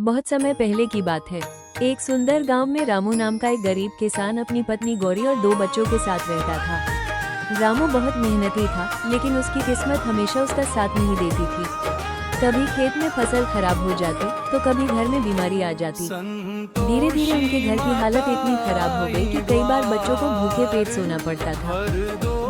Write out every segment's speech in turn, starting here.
बहुत समय पहले की बात है। एक सुंदर गांव में रामू नाम का एक गरीब किसान अपनी पत्नी गौरी और 2 बच्चों के साथ रहता था। रामू बहुत मेहनती था, लेकिन उसकी किस्मत हमेशा उसका साथ नहीं देती थी। कभी खेत में फसल खराब हो जाती, तो कभी घर में बीमारी आ जाती। धीरे धीरे उनके घर की हालत इतनी खराब हो गई कि कई बार बच्चों को भूखे पेट सोना पड़ता था।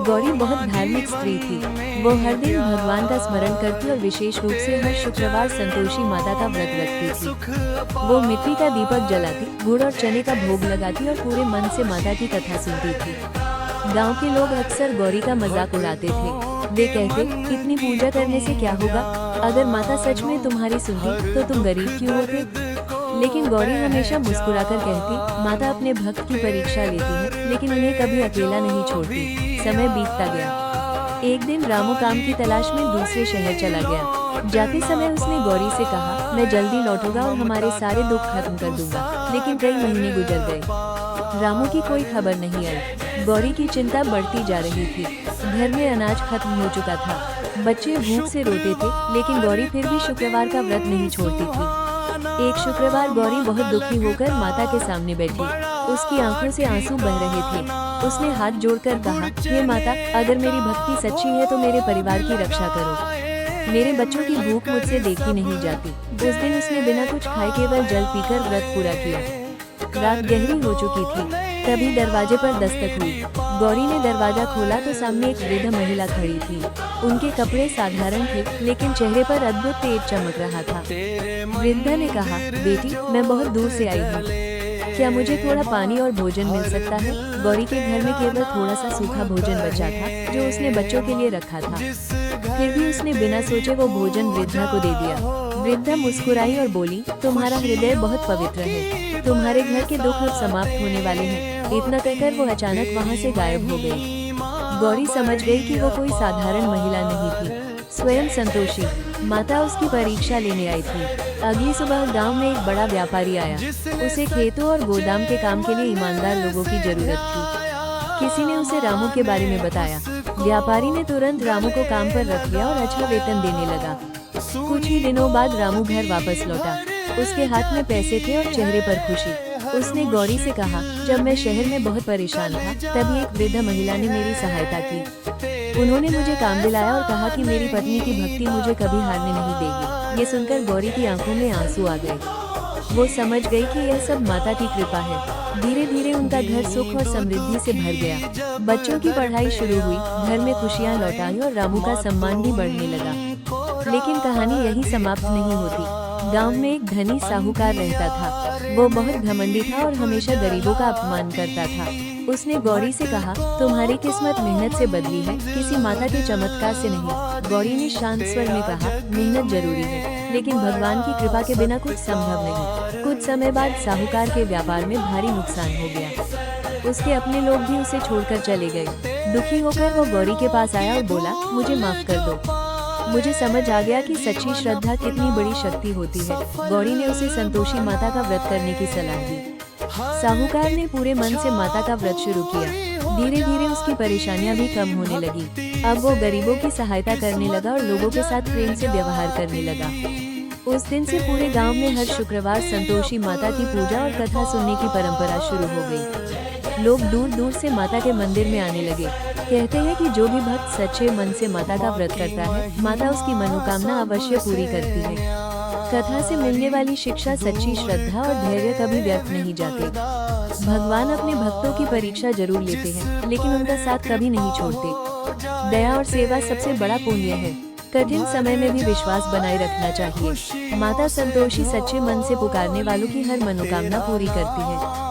गौरी बहुत धार्मिक स्त्री थी। वो हर दिन भगवान का स्मरण करती और विशेष रूप से हर शुक्रवार संतोषी माता का व्रत रखती थी। वो मिट्टी का दीपक जलाती, गुड़ और चने का भोग लगाती और पूरे मन से माता की कथा सुनती थी। गांव के लोग अक्सर गौरी का मजाक उड़ाते थे। वे कहते, इतनी पूजा करने से क्या होगा? अगर माता सच में तुम्हारी सुनती तो तुम गरीब क्यों होते? लेकिन गौरी हमेशा मुस्कुराकर कहती, माता अपने भक्त की परीक्षा लेती है, लेकिन उन्हें कभी अकेला नहीं छोड़ती। समय बीतता गया। एक दिन रामू काम की तलाश में दूसरे शहर चला गया। जाते समय उसने गौरी से कहा, मैं जल्दी लौटूंगा और हमारे सारे दुख खत्म कर दूंगा। लेकिन कई महीने गुजर गए। रामू की कोई खबर नहीं आई। गौरी की चिंता बढ़ती जा रही थी। घर में अनाज खत्म हो चुका था। बच्चे भूख से रोते थे, लेकिन गौरी फिर भी शुक्रवार का व्रत नहीं छोड़ती थी। एक शुक्रवार गौरी बहुत दुखी होकर माता के सामने बैठी। उसकी आंखों से आंसू बह रहे थे। उसने हाथ जोड़कर कहा, हे माता, अगर मेरी भक्ति सच्ची है तो मेरे परिवार की रक्षा करो। मेरे बच्चों की भूख मुझसे देखी नहीं जाती। उस दिन उसने बिना कुछ खाए केवल जल पीकर व्रत पूरा किया। रात गहरी हो चुकी थी। तभी दरवाजे पर दस्तक हुई। गौरी ने दरवाजा खोला तो सामने एक वृद्ध महिला खड़ी थी। उनके कपड़े साधारण थे, लेकिन चेहरे पर अद्भुत तेज चमक रहा था। वृद्ध ने कहा, बेटी, मैं बहुत दूर से आई हूँ। क्या मुझे थोड़ा पानी और भोजन मिल सकता है? गौरी के घर में केवल थोड़ा सा सूखा भोजन बचा था, जो उसने बच्चों के लिए रखा था। फिर भी उसने बिना सोचे वो भोजन वृद्धा को दे दिया। वृद्धा मुस्कुराई और बोली, तुम्हारा हृदय बहुत पवित्र है। तुम्हारे घर के दुख अब समाप्त होने वाले हैं। इतना कहकर वो अचानक वहाँ से गायब हो गई। गौरी समझ गई कि वो कोई साधारण महिला नहीं थी, स्वयं संतोषी माता उसकी परीक्षा लेने आई थी। अगली सुबह गांव में एक बड़ा व्यापारी आया। उसे खेतों और गोदाम के काम के लिए ईमानदार लोगों की जरूरत थी। किसी ने उसे रामू के बारे में बताया। व्यापारी ने तुरंत रामू को काम पर रख लिया और अच्छा वेतन देने लगा। कुछ ही दिनों बाद रामू घर वापस लौटा। उसके हाथ में पैसे थे और चेहरे पर खुशी। उसने गौरी से कहा, जब मैं शहर में बहुत परेशान था, तभी एक वृद्ध महिला ने मेरी सहायता की। उन्होंने मुझे काम दिलाया और कहा कि मेरी पत्नी की भक्ति मुझे कभी हारने नहीं देगी। ये सुनकर गौरी की आंखों में आंसू आ गए। वो समझ गई कि यह सब माता की कृपा है। धीरे धीरे उनका घर सुख और समृद्धि से भर गया। बच्चों की पढ़ाई शुरू हुई, घर में खुशियाँ लौट आई और रामू का सम्मान भी बढ़ने लगा। लेकिन कहानी यही समाप्त नहीं होती। गांव में एक धनी साहूकार रहता था। वो बहुत घमंडी था और हमेशा गरीबों का अपमान करता था। उसने गौरी से कहा, तुम्हारी किस्मत मेहनत से बदली है, किसी माता के चमत्कार से नहीं। गौरी ने शांत स्वर में कहा, मेहनत जरूरी है, लेकिन भगवान की कृपा के बिना कुछ संभव नहीं। कुछ समय बाद साहूकार के व्यापार में भारी नुकसान हो गया। उसके अपने लोग भी उसे छोड़कर चले गए। दुखी होकर वो गौरी के पास आया और बोला, मुझे माफ कर दो। मुझे समझ आ गया कि सच्ची श्रद्धा कितनी बड़ी शक्ति होती है। गौरी ने उसे संतोषी माता का व्रत करने की सलाह दी। साहूकार ने पूरे मन से माता का व्रत शुरू किया। धीरे धीरे उसकी परेशानियां भी कम होने लगी। अब वो गरीबों की सहायता करने लगा और लोगों के साथ प्रेम से व्यवहार करने लगा। उस दिन से पूरे गांव में हर शुक्रवार संतोषी माता की पूजा और कथा सुनने की परंपरा शुरू हो गई। लोग दूर दूर से माता के मंदिर में आने लगे। कहते हैं कि जो भी भक्त सच्चे मन से माता का व्रत करता है, माता उसकी मनोकामना अवश्य पूरी करती है। कथा से मिलने वाली शिक्षा, सच्ची श्रद्धा और धैर्य कभी व्यर्थ नहीं जाते। भगवान अपने भक्तों की परीक्षा जरूर लेते हैं, लेकिन उनका साथ कभी नहीं छोड़ते। दया और सेवा सबसे बड़ा पुण्य है। कठिन समय में भी विश्वास बनाए रखना चाहिए। माता संतोषी सच्चे मन से पुकारने वालों की हर मनोकामना पूरी करती है।